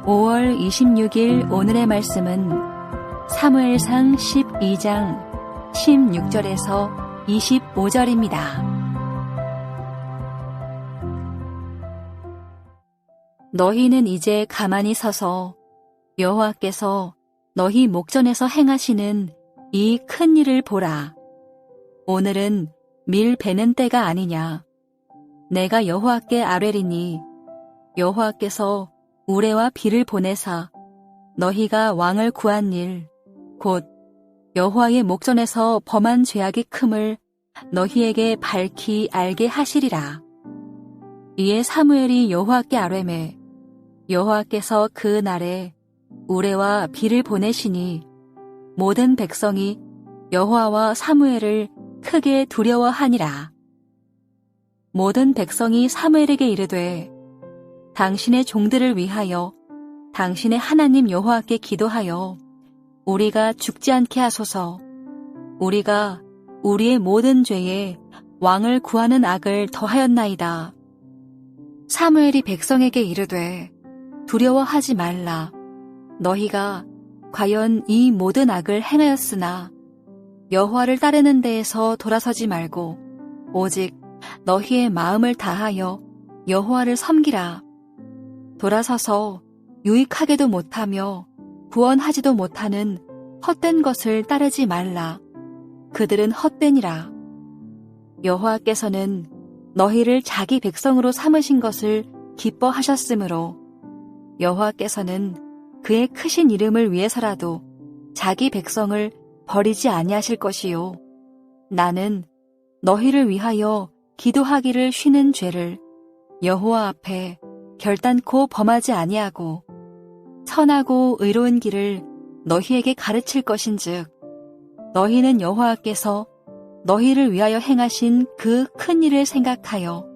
5월 26일 오늘의 말씀은 사무엘상 12장 16절에서 25절입니다. 너희는 이제 가만히 서서 여호와께서 너희 목전에서 행하시는 이 큰 일을 보라. 오늘은 밀 베는 때가 아니냐. 내가 여호와께 아뢰리니 여호와께서 우레와 비를 보내사 너희가 왕을 구한 일, 곧 여호와의 목전에서 범한 죄악이 큼을 너희에게 밝히 알게 하시리라. 이에 사무엘이 여호와께 아뢰매 여호와께서 그 날에 우레와 비를 보내시니 모든 백성이 여호와와 사무엘을 크게 두려워하니라. 모든 백성이 사무엘에게 이르되 당신의 종들을 위하여 당신의 하나님 여호와께 기도하여 우리가 죽지 않게 하소서. 우리가 우리의 모든 죄에 왕을 구하는 악을 더하였나이다. 사무엘이 백성에게 이르되 두려워하지 말라. 너희가 과연 이 모든 악을 행하였으나 여호와를 따르는 데에서 돌아서지 말고 오직 너희의 마음을 다하여 여호와를 섬기라. 돌아서서 유익하게도 못하며 구원하지도 못하는 헛된 것을 따르지 말라. 그들은 헛되니라. 여호와께서는 너희를 자기 백성으로 삼으신 것을 기뻐하셨으므로 여호와께서는 그의 크신 이름을 위해서라도 자기 백성을 버리지 아니하실 것이요. 나는 너희를 위하여 기도하기를 쉬는 죄를 여호와 앞에 결단코 범하지 아니하고 선하고 의로운 길을 너희에게 가르칠 것인즉 너희는 여호와께서 너희를 위하여 행하신 그 큰 일을 생각하여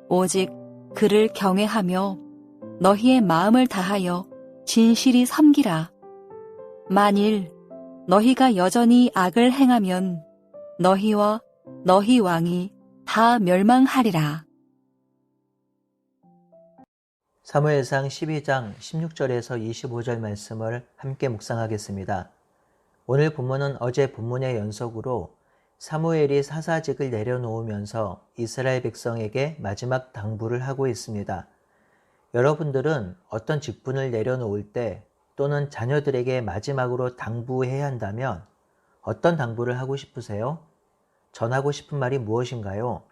오직 그를 경외하며 너희의 마음을 다하여 진실이 섬기라. 만일 너희가 여전히 악을 행하면 너희와 너희 왕이 다 멸망하리라. 사무엘상 12장 16절에서 25절 말씀을 함께 묵상하겠습니다. 오늘 본문은 어제 본문의 연속으로 사무엘이 사사직을 내려놓으면서 이스라엘 백성에게 마지막 당부를 하고 있습니다. 여러분들은 어떤 직분을 내려놓을 때 또는 자녀들에게 마지막으로 당부해야 한다면 어떤 당부를 하고 싶으세요? 전하고 싶은 말이 무엇인가요?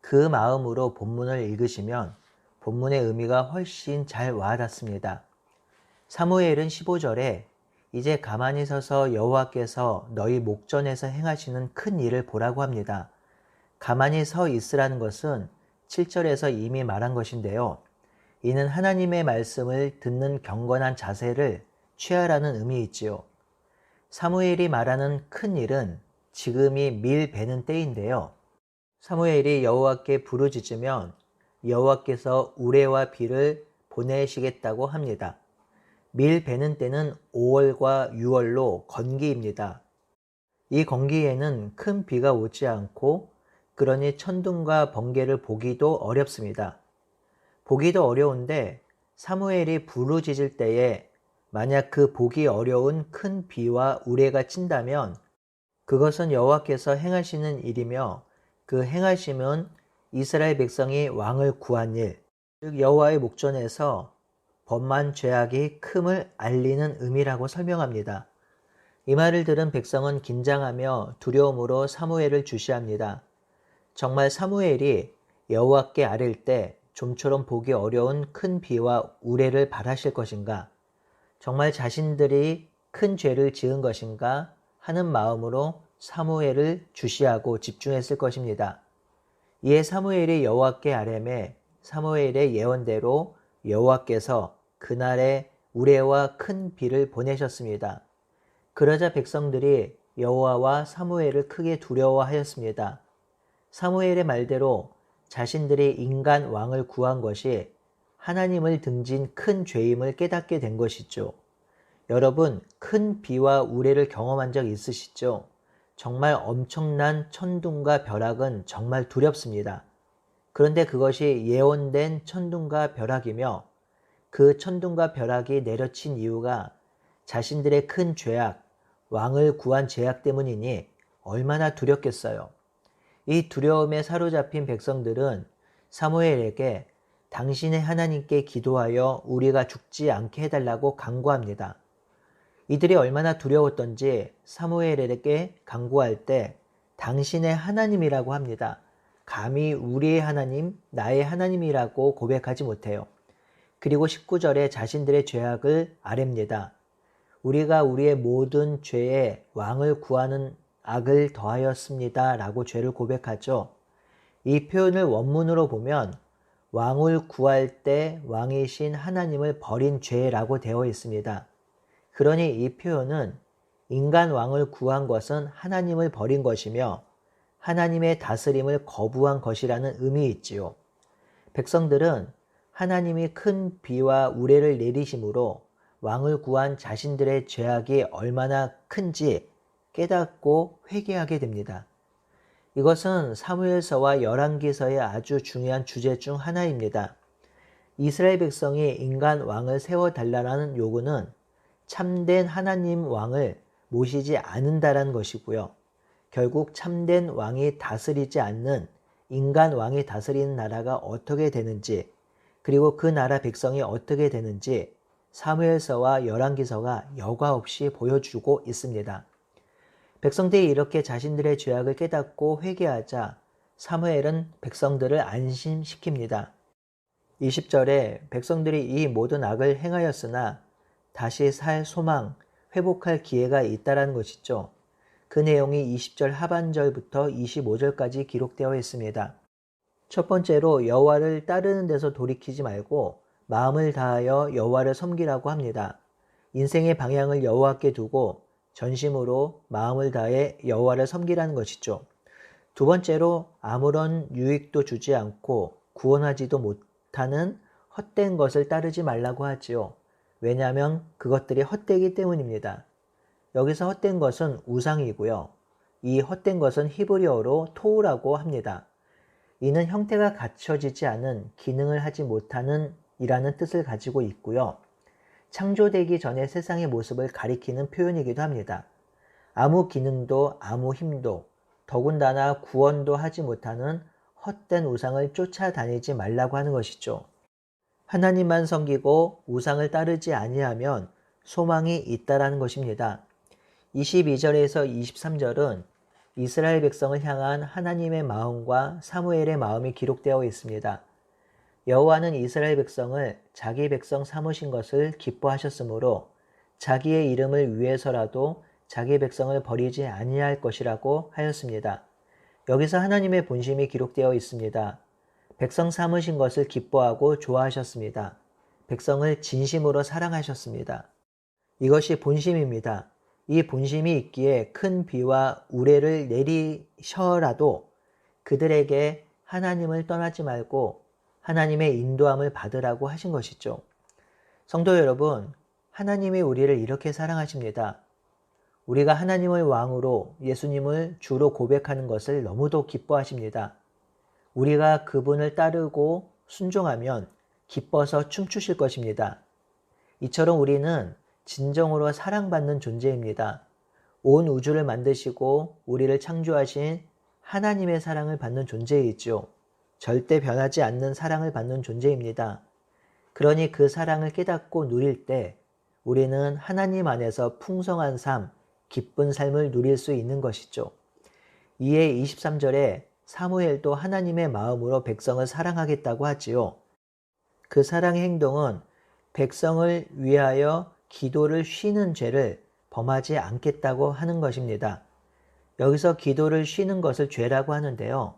그 마음으로 본문을 읽으시면 본문의 의미가 훨씬 잘 와닿습니다. 사무엘은 15절에 이제 가만히 서서 여호와께서 너희 목전에서 행하시는 큰 일을 보라고 합니다. 가만히 서 있으라는 것은 7절에서 이미 말한 것인데요. 이는 하나님의 말씀을 듣는 경건한 자세를 취하라는 의미이지요. 사무엘이 말하는 큰 일은 지금이 밀 베는 때인데요. 사무엘이 여호와께 부르짖으면 여호와께서 우레와 비를 보내시겠다고 합니다. 밀 베는 때는 5월과 6월로 건기입니다. 이 건기에는 큰 비가 오지 않고 그러니 천둥과 번개를 보기도 어렵습니다. 보기도 어려운데 사무엘이 부르짖을 때에 만약 그 보기 어려운 큰 비와 우레가 친다면 그것은 여호와께서 행하시는 일이며 그 행하심은 이스라엘 백성이 왕을 구한 일, 즉 여호와의 목전에서 범한 죄악이 큼을 알리는 의미라고 설명합니다. 이 말을 들은 백성은 긴장하며 두려움으로 사무엘을 주시합니다. 정말 사무엘이 여호와께 아뢰일 때 좀처럼 보기 어려운 큰 비와 우레를 바라실 것인가? 정말 자신들이 큰 죄를 지은 것인가 하는 마음으로 사무엘을 주시하고 집중했을 것입니다. 이에 사무엘이 여호와께 아뢰매 사무엘의 예언대로 여호와께서 그날에 우레와 큰 비를 보내셨습니다. 그러자 백성들이 여호와와 사무엘을 크게 두려워하였습니다. 사무엘의 말대로 자신들이 인간 왕을 구한 것이 하나님을 등진 큰 죄임을 깨닫게 된 것이죠. 여러분, 큰 비와 우레를 경험한 적 있으시죠? 정말 엄청난 천둥과 벼락은 정말 두렵습니다. 그런데 그것이 예언된 천둥과 벼락이며 그 천둥과 벼락이 내려친 이유가 자신들의 큰 죄악, 왕을 구한 죄악 때문이니 얼마나 두렵겠어요. 이 두려움에 사로잡힌 백성들은 사무엘에게 당신의 하나님께 기도하여 우리가 죽지 않게 해달라고 간구합니다. 이들이 얼마나 두려웠던지 사무엘에게 간구할 때 당신의 하나님이라고 합니다. 감히 우리의 하나님, 나의 하나님이라고 고백하지 못해요. 그리고 19절에 자신들의 죄악을 아뢰입니다. 우리가 우리의 모든 죄에 왕을 구하는 악을 더하였습니다. 라고 죄를 고백하죠. 이 표현을 원문으로 보면 왕을 구할 때 왕이신 하나님을 버린 죄라고 되어 있습니다. 그러니 이 표현은 인간 왕을 구한 것은 하나님을 버린 것이며 하나님의 다스림을 거부한 것이라는 의미 있지요. 백성들은 하나님이 큰 비와 우레를 내리심으로 왕을 구한 자신들의 죄악이 얼마나 큰지 깨닫고 회개하게 됩니다. 이것은 사무엘서와 열왕기서의 아주 중요한 주제 중 하나입니다. 이스라엘 백성이 인간 왕을 세워달라는 요구는 참된 하나님 왕을 모시지 않는다라는 것이고요. 결국 참된 왕이 다스리지 않는 인간 왕이 다스리는 나라가 어떻게 되는지, 그리고 그 나라 백성이 어떻게 되는지 사무엘서와 열왕기서가 여과 없이 보여주고 있습니다. 백성들이 이렇게 자신들의 죄악을 깨닫고 회개하자 사무엘은 백성들을 안심시킵니다. 20절에 백성들이 이 모든 악을 행하였으나 다시 살 소망, 회복할 기회가 있다라는 것이죠. 그 내용이 20절 하반절부터 25절까지 기록되어 있습니다. 첫 번째로 여호와를 따르는 데서 돌이키지 말고 마음을 다하여 여호와를 섬기라고 합니다. 인생의 방향을 여호와께 두고 전심으로 마음을 다해 여호와를 섬기라는 것이죠. 두 번째로 아무런 유익도 주지 않고 구원하지도 못하는 헛된 것을 따르지 말라고 하지요. 왜냐하면 그것들이 헛되기 때문입니다. 여기서 헛된 것은 우상이고요. 이 헛된 것은 히브리어로 토우라고 합니다. 이는 형태가 갖춰지지 않은, 기능을 하지 못하는 이라는 뜻을 가지고 있고요. 창조되기 전의 세상의 모습을 가리키는 표현이기도 합니다. 아무 기능도 아무 힘도 더군다나 구원도 하지 못하는 헛된 우상을 쫓아다니지 말라고 하는 것이죠. 하나님만 섬기고 우상을 따르지 아니하면 소망이 있다라는 것입니다. 22절에서 23절은 이스라엘 백성을 향한 하나님의 마음과 사무엘의 마음이 기록되어 있습니다. 여호와는 이스라엘 백성을 자기 백성 삼으신 것을 기뻐하셨으므로 자기의 이름을 위해서라도 자기 백성을 버리지 아니할 것이라고 하였습니다. 여기서 하나님의 본심이 기록되어 있습니다. 백성 삼으신 것을 기뻐하고 좋아하셨습니다. 백성을 진심으로 사랑하셨습니다. 이것이 본심입니다. 이 본심이 있기에 큰 비와 우레를 내리셔라도 그들에게 하나님을 떠나지 말고 하나님의 인도함을 받으라고 하신 것이죠. 성도 여러분, 하나님이 우리를 이렇게 사랑하십니다. 우리가 하나님을 왕으로 예수님을 주로 고백하는 것을 너무도 기뻐하십니다. 우리가 그분을 따르고 순종하면 기뻐서 춤추실 것입니다. 이처럼 우리는 진정으로 사랑받는 존재입니다. 온 우주를 만드시고 우리를 창조하신 하나님의 사랑을 받는 존재이죠. 절대 변하지 않는 사랑을 받는 존재입니다. 그러니 그 사랑을 깨닫고 누릴 때 우리는 하나님 안에서 풍성한 삶, 기쁜 삶을 누릴 수 있는 것이죠. 이에 23절에 사무엘도 하나님의 마음으로 백성을 사랑하겠다고 하지요. 그 사랑의 행동은 백성을 위하여 기도를 쉬는 죄를 범하지 않겠다고 하는 것입니다. 여기서 기도를 쉬는 것을 죄라고 하는데요.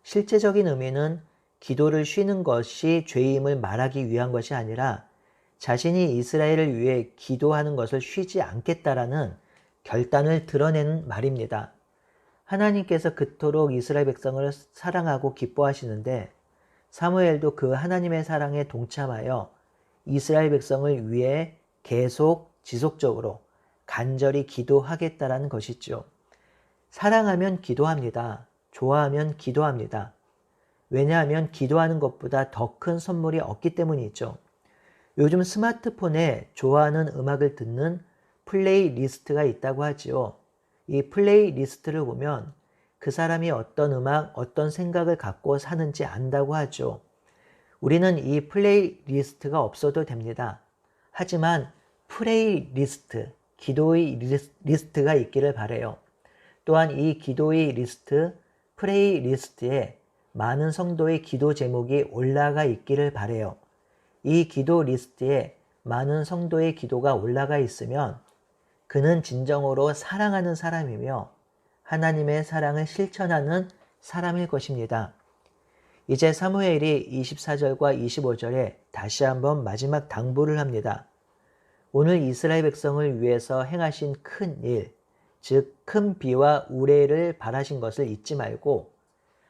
실제적인 의미는 기도를 쉬는 것이 죄임을 말하기 위한 것이 아니라 자신이 이스라엘을 위해 기도하는 것을 쉬지 않겠다라는 결단을 드러내는 말입니다. 하나님께서 그토록 이스라엘 백성을 사랑하고 기뻐하시는데 사무엘도 그 하나님의 사랑에 동참하여 이스라엘 백성을 위해 계속 지속적으로 간절히 기도하겠다라는 것이죠. 사랑하면 기도합니다. 좋아하면 기도합니다. 왜냐하면 기도하는 것보다 더 큰 선물이 없기 때문이죠. 요즘 스마트폰에 좋아하는 음악을 듣는 플레이리스트가 있다고 하지요. 이 플레이리스트를 보면 그 사람이 어떤 음악, 어떤 생각을 갖고 사는지 안다고 하죠. 우리는 이 플레이리스트가 없어도 됩니다. 하지만 프레이리스트, 기도의 리스트가 있기를 바라요. 또한 이 기도의 리스트, 프레이리스트에 많은 성도의 기도 제목이 올라가 있기를 바라요. 이 기도 리스트에 많은 성도의 기도가 올라가 있으면 그는 진정으로 사랑하는 사람이며 하나님의 사랑을 실천하는 사람일 것입니다. 이제 사무엘이 24절과 25절에 다시 한번 마지막 당부를 합니다. 오늘 이스라엘 백성을 위해서 행하신 큰 일, 즉 큰 비와 우레를 발하신 것을 잊지 말고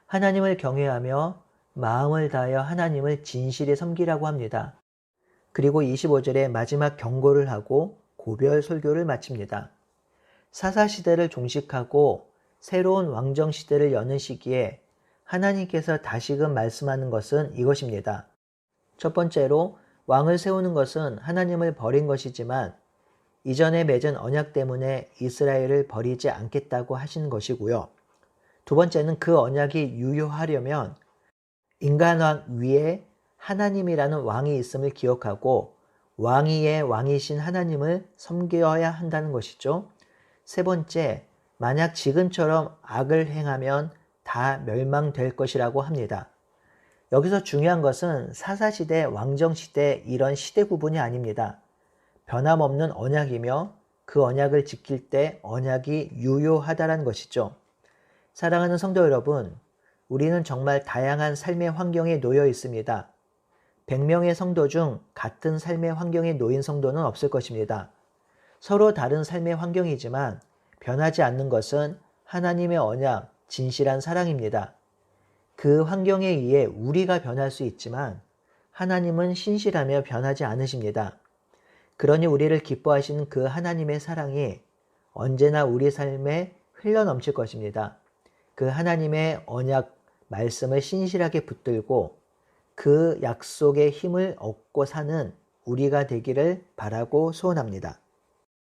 하나님을 경외하며 마음을 다하여 하나님을 진실히 섬기라고 합니다. 그리고 25절에 마지막 경고를 하고 고별 설교를 마칩니다. 사사시대를 종식하고 새로운 왕정시대를 여는 시기에 하나님께서 다시금 말씀하는 것은 이것입니다. 첫 번째로 왕을 세우는 것은 하나님을 버린 것이지만 이전에 맺은 언약 때문에 이스라엘을 버리지 않겠다고 하신 것이고요. 두 번째는 그 언약이 유효하려면 인간왕 위에 하나님이라는 왕이 있음을 기억하고 왕위의 왕이신 하나님을 섬겨야 한다는 것이죠. 세 번째, 만약 지금처럼 악을 행하면 다 멸망될 것이라고 합니다. 여기서 중요한 것은 사사시대, 왕정시대 이런 시대 구분이 아닙니다. 변함없는 언약이며 그 언약을 지킬 때 언약이 유효하다는 것이죠. 사랑하는 성도 여러분, 우리는 정말 다양한 삶의 환경에 놓여 있습니다. 100명의 성도 중 같은 삶의 환경에 놓인 성도는 없을 것입니다. 서로 다른 삶의 환경이지만 변하지 않는 것은 하나님의 언약, 진실한 사랑입니다. 그 환경에 의해 우리가 변할 수 있지만 하나님은 신실하며 변하지 않으십니다. 그러니 우리를 기뻐하시는 그 하나님의 사랑이 언제나 우리 삶에 흘러넘칠 것입니다. 그 하나님의 언약 말씀을 신실하게 붙들고 그 약속의 힘을 얻고 사는 우리가 되기를 바라고 소원합니다.